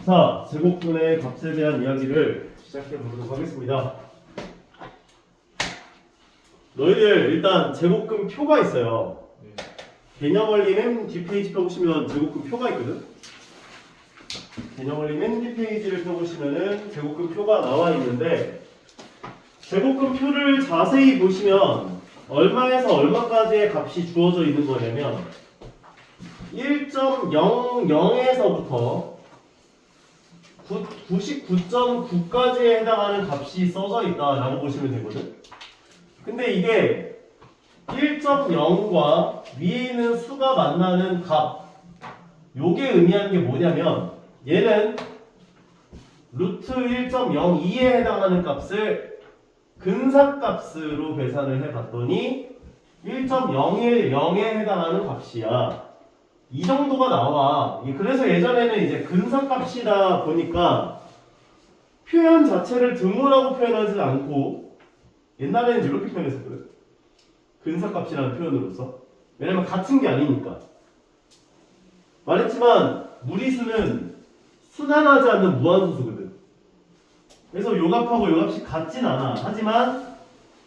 자, 제곱분의 값에 대한 이야기를 시작해 보도록 하겠습니다. 너희들 일단 제곱근 표가 있어요. 개념 원리 맨 뒷페이지 펴보시면 제곱근 표가 있거든. 개념 원리 맨 뒷페이지를 펴보시면은 제곱근 표가 나와 있는데, 제곱근 표를 자세히 보시면 얼마에서 얼마까지의 값이 주어져 있는 거냐면 1.00에서부터 99.9까지에 해당하는 값이 써져 있다라고 보시면 되거든. 근데 이게 1.0과 위에 있는 수가 만나는 값, 요게 의미하는 게 뭐냐면 얘는 루트 1.02에 해당하는 값을 근사값으로 계산을 해봤더니 1.010에 해당하는 값이야. 이 정도가 나와. 그래서 예전에는 이제 근사값이다 보니까 표현 자체를 등호라고 표현하지 않고 옛날에는 이렇게 표현했었거든. 근사값이라는 표현으로서. 왜냐면 같은 게 아니니까. 말했지만 무리수는 순환하지 않는 무한소수거든. 그래서 요 값하고 요 값이 같진 않아. 하지만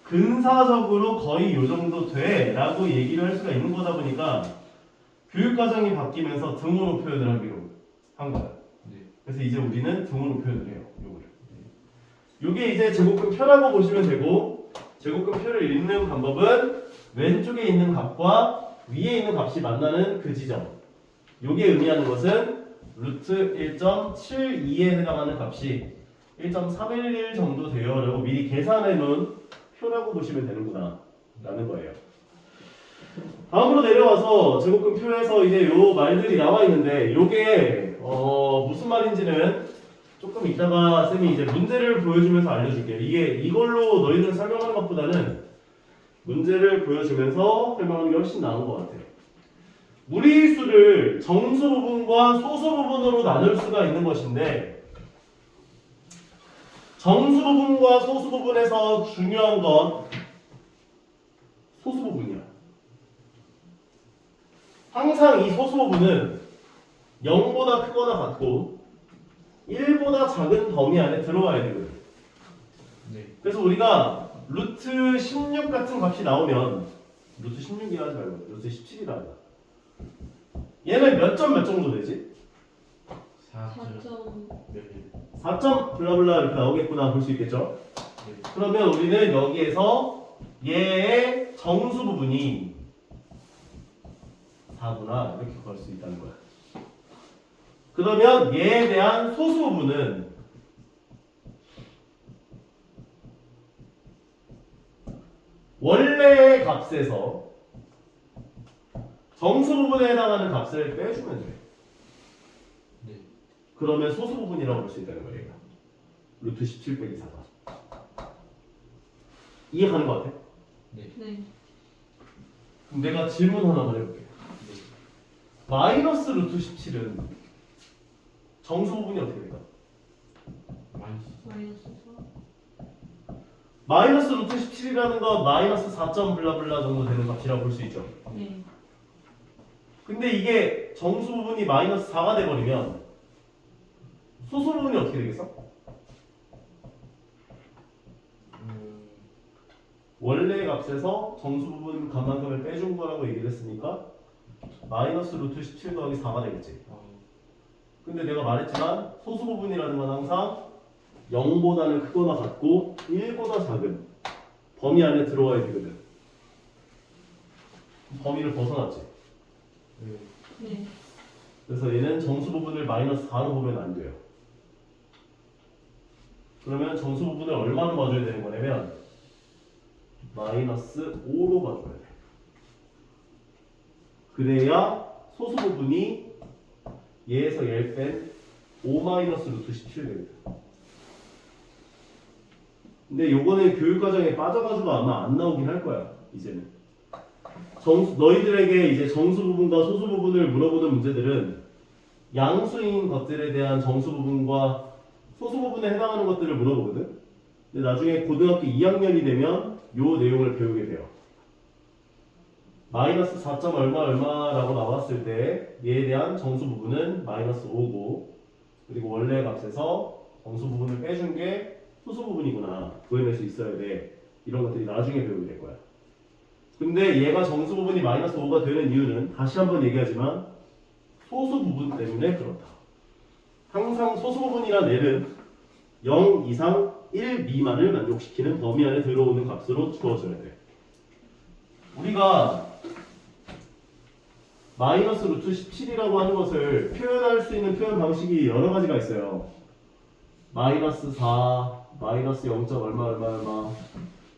근사적으로 거의 요 정도 돼 라고 얘기를 할 수가 있는 거다 보니까 교육과정이 바뀌면서 등호로 표현을 하기로 한 거야. 그래서 이제 우리는 등호로 표현을 해요. 요거를. 요게 이제 제곱근 표라고 보시면 되고, 제곱근 표를 읽는 방법은 왼쪽에 있는 값과 위에 있는 값이 만나는 그 지점. 요게 의미하는 것은 루트 1.72에 해당하는 값이 1.311 정도 돼요 라고 미리 계산해 놓은 표라고 보시면 되는구나 라는 거예요. 다음으로 내려와서 제곱근 표에서 이제 요 말들이 나와 있는데, 요게 무슨 말인지는 조금 이따가 쌤이 이제 문제를 보여주면서 알려줄게요. 이게 이걸로 너희들 설명하는 것보다는 문제를 보여주면서 설명하는 게 훨씬 나은 것 같아요. 무리수를 정수 부분과 소수 부분으로 나눌 수가 있는 것인데, 정수 부분과 소수 부분에서 중요한 건 소수 부분이야. 항상 이 소수 부분은 0보다 크거나 같고 1보다 작은 범위 안에 들어와야 되거든. 그래서 우리가 루트 16 같은 값이 나오면 루트 16이라 하지 말고 루트 17이라 하자. 얘는 몇 점 몇 정도 되지? 4점 블라블라 이렇게 나오겠구나 볼 수 있겠죠? 그러면 우리는 여기에서 얘의 정수 부분이 4구나 이렇게 구할 수 있다는 거야. 그러면 얘에 대한 소수 부분은 원래의 값에서 정수 부분에 해당하는 값을 빼주면 돼. 그러면 소수 부분이라고 볼 수 있다는 거예요. 루트 17 빼기 4가. 이해 가는 것 같아? 네. 그럼 내가 질문 하나만 해볼게. 마이너스 루트 17은 정수 부분이 어떻게 될까? 마이너스 루트 17이라는 건 마이너스 4점 블라블라 정도 되는 값이라고 볼 수 있죠. 근데 이게 정수 부분이 마이너스 4가 돼버리면 소수 부분이 어떻게 되겠어? 원래 값에서 정수 부분 값만큼을 빼준 거라고 얘기를 했으니까 마이너스 루트 17 더하기 4가 되겠지. 근데 내가 말했지만 소수 부분이라는 건 항상 0보다는 크거나 같고 1보다 작은 범위 안에 들어와야 되거든. 범위를 벗어났지. 그래서 얘는 정수 부분을 마이너스 4로 보면 안 돼요. 그러면 정수 부분을 얼마로 봐줘야 되는 거냐면 마이너스 5로 봐줘야 돼. 그래야 소수 부분이 얘에서 얘를 뺀 5 마이너스 루트 17 됩니다. 근데 요거는 교육과정에 빠져가지고 아마 안 나오긴 할 거야. 이제는 너희들에게 이제 정수 부분과 소수 부분을 물어보는 문제들은 양수인 것들에 대한 정수 부분과 소수 부분에 해당하는 것들을 물어보거든. 근데 나중에 고등학교 2학년이 되면 요 내용을 배우게 돼요. 마이너스 4점 얼마 얼마라고 나왔을 때 얘에 대한 정수 부분은 마이너스 5고 그리고 원래 값에서 정수 부분을 빼준 게 소수 부분이구나. 구해낼 수 있어야 돼. 이런 것들이 나중에 배우게 될 거야. 근데 얘가 정수 부분이 마이너스 5가 되는 이유는 다시 한번 얘기하지만 소수 부분 때문에 그렇다. 항상 소수 부분이란 L은 0 이상 1 미만을 만족시키는 범위 안에 들어오는 값으로 주어져야 돼. 우리가 마이너스 루트 17이라고 하는 것을 표현할 수 있는 표현 방식이 여러 가지가 있어요. 마이너스 4, 마이너스 0. 얼마 얼마 얼마,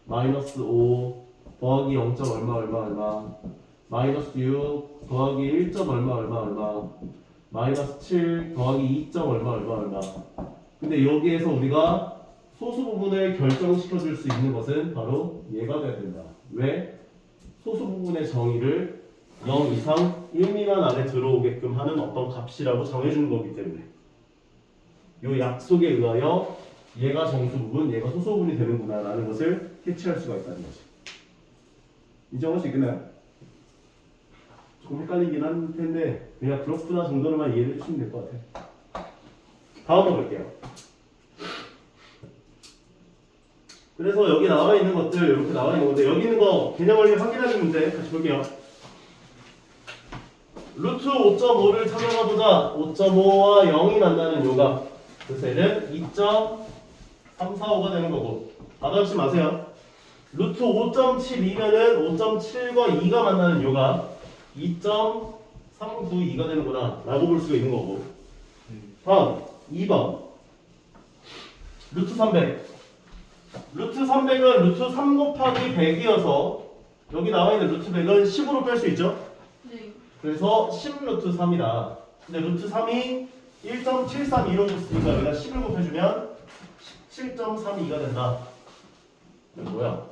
마이너스 5 더하기 0. 얼마 얼마 얼마, 마이너스 6 더하기 1. 얼마 얼마 얼마, 마이너스 7 더하기 2. 얼마 얼마 얼마. 근데 여기에서 우리가 소수 부분을 결정시켜 줄 수 있는 것은 바로 얘가 돼야 된다. 왜? 소수 부분의 정의를 0 이상 1 미만 안에 들어오게끔 하는 어떤 값이라고 정해주는 거기 때문에 이 약속에 의하여 얘가 정수 부분, 얘가 소수 부분이 되는구나 라는 것을 캐치할 수가 있다는 거지. 인정할 수 있겠나요? 조금 헷갈리긴 한 텐데 그냥 그렇구나 정도로만 이해해 주시면 될 것 같아요. 다음으로 볼게요. 그래서 여기 나와 있는 것들 이렇게 나와 있는 건데 여기 있는 거 개념 원리 확인하는 문제 같이 볼게요. 루트 5.5를 찾아가 보자. 5.5와 0이 만나는 요값. 그래서 얘는 2.345가 되는 거고. 받아주지 마세요. 루트 5.72면은 5.7과 2가 만나는 요값. 2.392가 되는구나. 라고 볼 수가 있는 거고. 다음 2번. 루트 300. 루트 300은 루트 3 곱하기 100이어서 여기 나와 있는 루트 100은 10으로 뺄 수 있죠? 네. 그래서 10 루트 3이다. 근데 루트 3이 1.73 이루어졌으니까 여기다 10을 곱해주면 17.32가 된다. 이거 뭐야?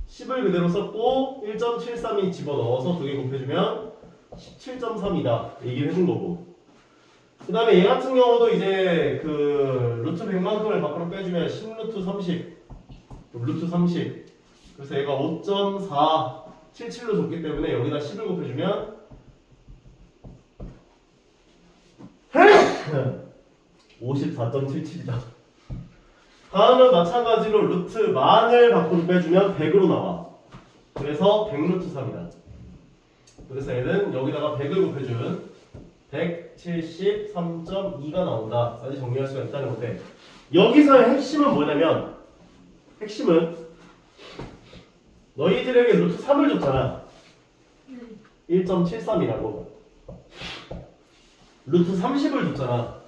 10을 그대로 썼고 1.73이 집어넣어서 2개 곱해주면 17.3이다. 얘기를 해준 거고. 그 다음에 얘 같은 경우도 이제 그 루트 100만큼을 밖으로 빼주면 10 루트 30 루트 30 그래서 얘가 5.477로 줬기 때문에 여기다 10을 곱해주면 54.77이다. 다음은 마찬가지로 루트 만을 밖으로 빼주면 100으로 나와. 그래서 100 루트 3이다. 그래서 얘는 여기다가 100을 곱해준 173.2가 나온다. 까지 정리할 수가 있다는 건데 여기서의 핵심은 뭐냐면 핵심은 너희들에게 루트 3을 줬잖아. 1.73이라고. 루트 30을 줬잖아.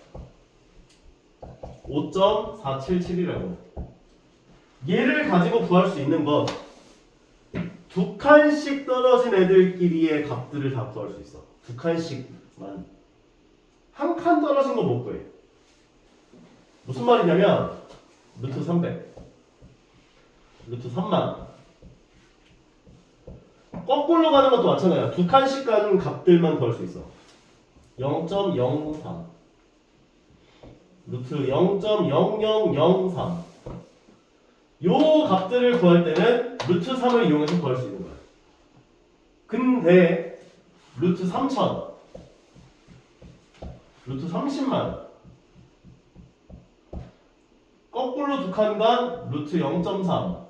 5.477이라고. 얘를 가지고 구할 수 있는 건 두 칸씩 떨어진 애들끼리의 값들을 다 구할 수 있어. 두 칸씩만. 한 칸 떨어진 거 못 구해. 무슨 말이냐면 루트 300, 루트 3만. 거꾸로 가는 것도 마찬가지야. 두 칸씩 가는 값들만 구할 수 있어. 0.03, 루트 0.0003. 요 값들을 구할 때는 루트 3을 이용해서 구할 수 있는 거야. 근데 루트 3000, 루트 30만, 거꾸로 두 칸간 루트 0.3,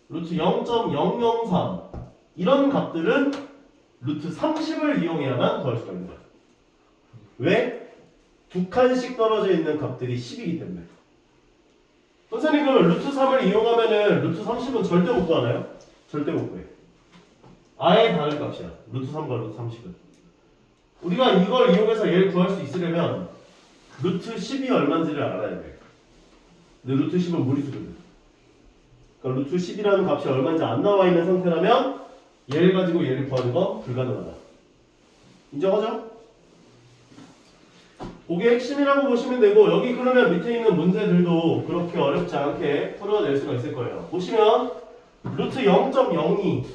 루트 0.003 이런 값들은 루트 30을 이용해야만 구할 수가 있는 거야. 왜? 두 칸씩 떨어져 있는 값들이 10이기 때문에. 선생님 그러면 루트 3을 이용하면은 루트 30은 절대 못 구하나요? 절대 못 구해. 아예 다른 값이야. 루트 3과 루트 30은. 우리가 이걸 이용해서 얘를 구할 수 있으려면 루트 10이 얼마인지를 알아야 돼. 근데 루트 10은 무리수거든. 그러니까 루트 10이라는 값이 얼마인지 안 나와 있는 상태라면 얘를 가지고 얘를 구하는 건 불가능하다. 인정하죠? 그게 핵심이라고 보시면 되고 여기 그러면 밑에 있는 문제들도 그렇게 어렵지 않게 풀어낼 수가 있을 거예요. 보시면 루트 0.02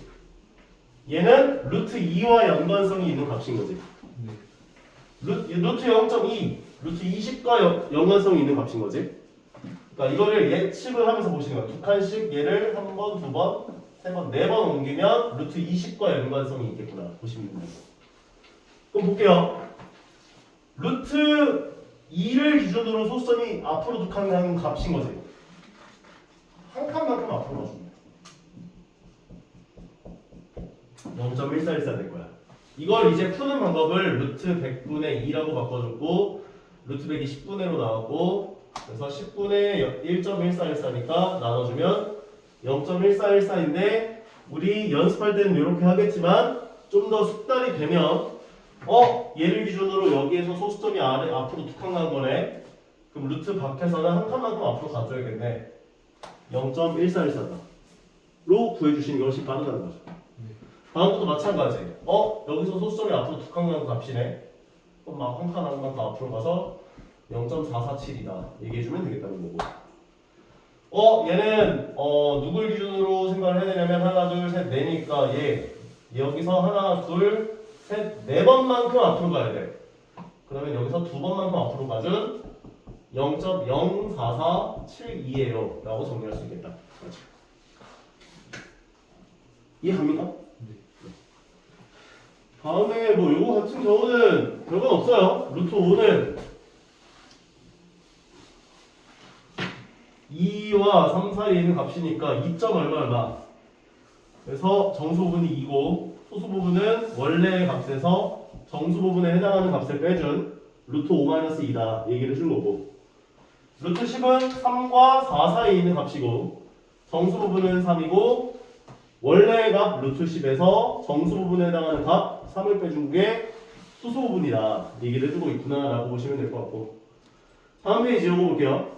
얘는 루트 2와 연관성이 있는 값인 거지. 루트 0.2 루트 20과 연관성이 있는 값인 거지. 그러니까 이거를 예측을 하면서 보시는 거야. 두 칸씩 얘를 한 번, 두 번, 세 번, 네 번 옮기면 루트 20과 연관성이 있겠구나 보시면 됩니다. 그럼 볼게요. 루트 2를 기준으로 소수점이 앞으로 두 칸 가는 값인 거지. 한 칸만큼 앞으로 가주면 돼. 0.1414 될 거야. 이걸 이제 푸는 방법을 루트 100분의 2라고 바꿔줬고 루트 100이 10분의 1로 나왔고 그래서 10분의 1.1414니까 나눠주면 0.1414인데 우리 연습할 때는 이렇게 하겠지만 좀 더 숙달이 되면 얘를 기준으로 여기에서 소수점이 앞으로 두 칸 가는 거네. 그럼 루트 밖에서는 한 칸만큼 앞으로 가줘야겠네. 0.1414로 구해주시는 게 훨씬 빠르다는 거죠. 다음 것도 마찬가지. 여기서 소수점이 앞으로 두 칸 가는 값이네. 그럼 막 한 칸 한 칸 더 앞으로 가서 0.447이다 얘기해주면 되겠다는 거고. 얘는 누굴 기준으로 생각을 해야 되냐면 하나 둘 셋 넷이니까 얘 여기서 하나 둘 셋 네 번만큼 앞으로 가야 돼. 그러면 여기서 두 번만큼 앞으로 가준 0.04472예요 라고 정리할 수 있겠다. 그렇지. 이해갑니까? 네. 다음에 뭐 요거 같은 경우는 별건 없어요. 루트 5는 2와 3 사이에 있는 값이니까 2점 얼마 그래서 정수 부분이 2고 소수 부분은 원래의 값에서 정수 부분에 해당하는 값을 빼준 루트 5-2다 얘기를 해준 거고 루트 10은 3과 4 사이에 있는 값이고 정수 부분은 3이고 원래의 값 루트 10에서 정수 부분에 해당하는 값 3을 빼준 게 수소 부분이다 얘기를 해주고 있구나 라고 보시면 될 것 같고 다음 페이지 요거 볼게요.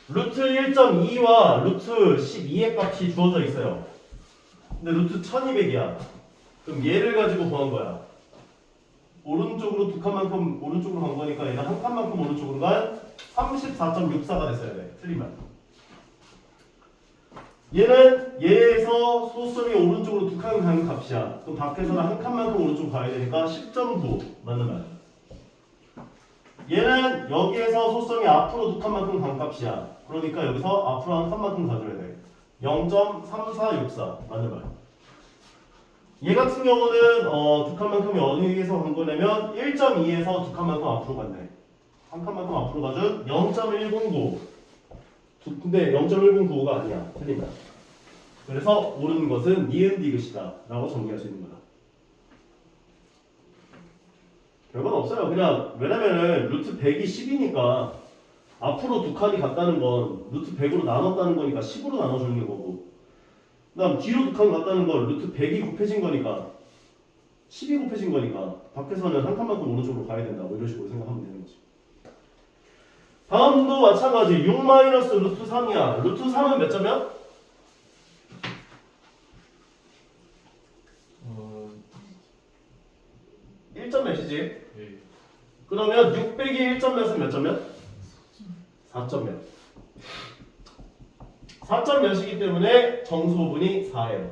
루트 1.2와 루트 12의 값이 주어져 있어요. 근데 루트 1200이야. 그럼 얘를 가지고 구한 거야. 오른쪽으로 두 칸만큼 오른쪽으로 간 거니까 얘가 한 칸만큼 오른쪽으로 간 34.64가 됐어야 돼. 틀린 말. 얘는 얘에서 소수점이 오른쪽으로 두 칸 가는 값이야. 그럼 밖에서는 한 칸만큼 오른쪽으로 가야 되니까 10.9 맞는 말. 얘는 여기에서 소수점이 앞으로 두 칸만큼 간 값이야. 그러니까 여기서 앞으로 한 칸만큼 가줘야 돼. 0.3464 맞는 말. 얘 같은 경우는 두 칸만큼이 어디에서 간 거냐면 1.2에서 두 칸만큼 앞으로 갔네. 한 칸만큼 앞으로 가준 0.109. 근데 0.109가 아니야. 틀린 말. 그래서 옳은 것은 니은 디귿이다 라고 정리할 수 있는 거다. 별건 없어요. 그냥 왜냐면은 루트 100이 10이니까 앞으로 두 칸이 갔다는 건 루트 100으로 나눴다는 거니까 10으로 나눠주는 거고 그 다음 뒤로 두 칸 갔다는 건 루트 100이 곱해진 거니까 10이 곱해진 거니까 밖에서는 한 칸만큼 오른쪽으로 가야 된다 뭐 이런 식으로 생각하면 되는 거지. 다음도 마찬가지 6 마이너스 루트 3이야. 루트 3은 몇 점이야? 1점 몇이지? 네. 그러면 6 빼기 1점 몇은 몇 점이야? 4점 몇. 4점 몇이기 때문에 정수 부분이 4예요.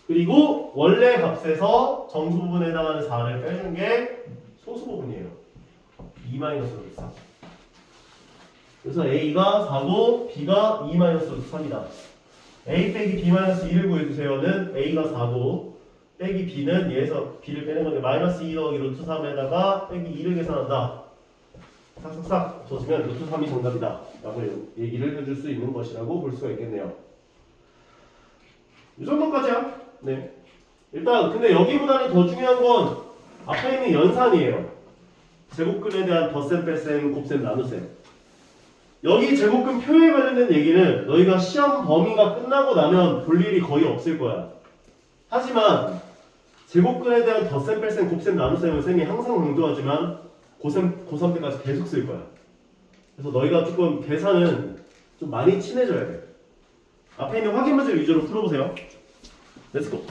그리고 원래 값에서 정수 부분에 해당하는 4를 빼준 게 소수 부분이에요. 2-3. 그래서 A가 4고 B가 2-3이다. A 빼기 B-2를 구해주세요는 A가 4고 빼기 B는 얘에서 B를 빼는 건데 -2 더하기 루트 3에다가 빼기 2를 계산한다. 싹싹싹 없어지면 루트 3이 정답이다 라고 얘기를 해줄 수 있는 것이라고 볼 수가 있겠네요. 이 정도까지야. 네. 일단 근데 여기보다는 더 중요한 건 앞에 있는 연산이에요. 제곱근에 대한 덧셈, 뺄셈, 곱셈, 나눗셈. 여기 제곱근 표에 관련된 얘기는 너희가 시험 범위가 끝나고 나면 볼 일이 거의 없을 거야. 하지만 제곱근에 대한 덧셈, 뺄셈, 곱셈, 나눗셈은 쌤이 항상 강조하지만 고3 때까지 계속 쓸 거야. 그래서 너희가 조금 계산은 좀 많이 친해져야 돼. 앞에 있는 확인 문제 위주로 풀어보세요. 렛츠고.